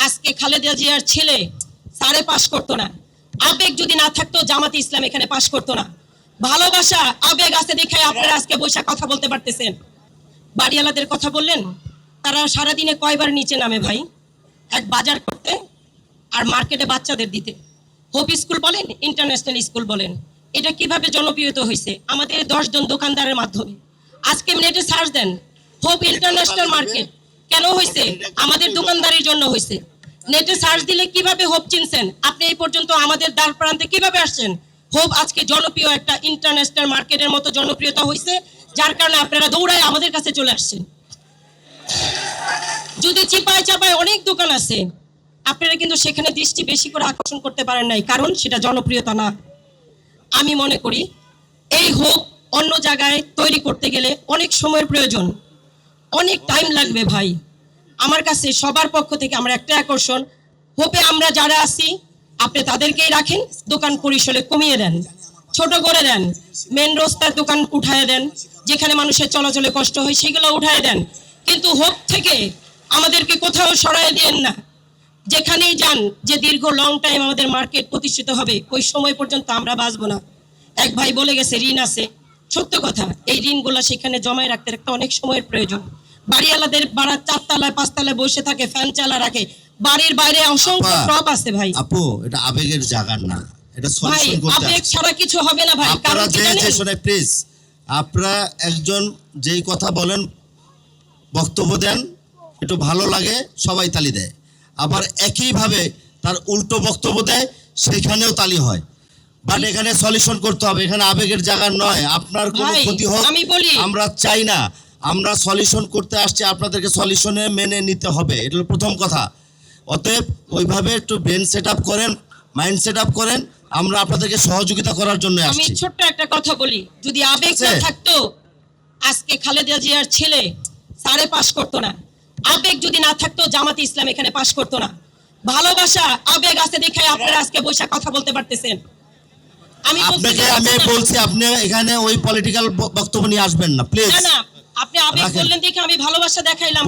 আজকে খালেদা জিয়ার ছেলে সারে পাশ করতো না। আবেগ যদি না থাকতো জামাতে ইসলাম এখানে পাশ করতো না। ভালোবাসা আবেগ আছে দেখে আপনারা আজকে বসে কথা বলতে পারতেছেন। বাড়িওয়ালাদের কথা বললেন, তারা সারাদিনে কয়বার নিচে নামে ভাই? এক বাজার করতে আর মার্কেটে বাচ্চাদের দিতে। হোপ স্কুল বলেন, ইন্টারন্যাশনাল স্কুল বলেন, এটা কিভাবে জনপ্রিয়তা হয়েছে? আমাদের 10 জন দোকানদারের মাধ্যমে। আজকে নেটে সার্চ দেন, হোপ ইন্টারন্যাশনাল মার্কেট কেন হয়েছে? আমাদের দোকানদারের জন্য হয়েছে। নেটে সার্চ দিলে কিভাবে হোপ চিনছেন? আপনি এই পর্যন্ত আমাদের দ্বার প্রান্তে কিভাবে আসছেন? হোপ আজকে জনপ্রিয় একটা ইন্টারন্যাশনাল মার্কেটের মতো জনপ্রিয়তা হয়েছে, যার কারণে আপনারা দৌড়ায় আমাদের কাছে চলে আসছেন। যদি চিপায় চাপায় অনেক দোকান আছে, আপনারা কিন্তু সেখানে দৃষ্টি বেশি করে আকর্ষণ করতে পারেন নাই, কারণ সেটা জনপ্রিয়তা না। আমি মনে করি এই হোপ অন্য জায়গায় তৈরি করতে গেলে অনেক সময়ের প্রয়োজন, অনেক টাইম লাগবে ভাই। আমার কাছে সবার পক্ষ থেকে আমার একটা আকর্ষণ, হোপে আমরা যারা আছি আপনি তাদেরকেই রাখেন, দোকান পরিসরে কমিয়ে দেন, ছোট করে দেন, মেন রাস্তার দোকান উঠায় দেন, যেখানে মানুষের চলাচলে কষ্ট হয় সেগুলো উঠায় দেন। কিন্তু হোপ থেকে আমাদেরকে কোথাও সরায় দেন না। যেখানেই যান, যে দীর্ঘ লং টাইম আমাদের মার্কেট প্রতিষ্ঠিত হবে, ওই সময় পর্যন্ত আমরা বাঁচবো না। এক ভাই বলে গেছে ঋণ আছে, সত্য কথা। এই ঋণগুলো সেখানে জমায় রাখতে একটা অনেক সময়ের প্রয়োজন। বাড়িওয়ালাদের বাড়ার 4 তলায় 5 তলায় বসে থাকে, ফ্যান চালা রাখে, বাড়ির বাইরে অসংখ্য টপ আছে ভাই। আপু এটা আবেগের জায়গা না, এটা ভাই সলিউশন করতে আবেগ ছাড়া কিছু হবে না ভাই। আপনারা যে শুনে প্লিজ, আপনারা একজন যেই কথা বলেন, বক্তব্য দেন, একটু ভালো লাগে সবাই তালি দেয়, আবার একইভাবে তার উল্টো বক্তব্য দেয়, সেখানেও তালি হয়। বাট এখানে সলিউশন করতে হবে, এখানে আবেগের জায়গা নয়। আপনার কোনো ক্ষতি হোক আমি বলি, আমরা চাই না। আমরা সলিউশন করতে আসছি, আপনাদেরকে সলিউশনে মেনে নিতে হবে, এটা হলো প্রথম কথা। অতএব ওইভাবে একটু ব্রেন সেট আপ করেন, মাইন্ড সেট আপ করেন, আমরা আপনাদেরকে সহযোগিতা করার জন্য আমি আসছি। ছোট্ট একটা কথা বলি, যদি আবেগ না থাকতো আজকে খালেদা জিয়ার ছেলে সারে পাশ করতো না। আবেগ যদি না থাকতো জামাতে ইসলাম এখানে পাশ করতো না। ভালোবাসা আবেগ আছে দেখে আপনারা আজকে বসে কথা বলতে পারতেছেন। আমি বলছি আপনি এখানে ওই পলিটিক্যাল বক্তব্য নিয়ে আসবেন না প্লিজ। না না, আপনি আবেগ বললেন দেখে আমি ভালোবাসা দেখাইলাম।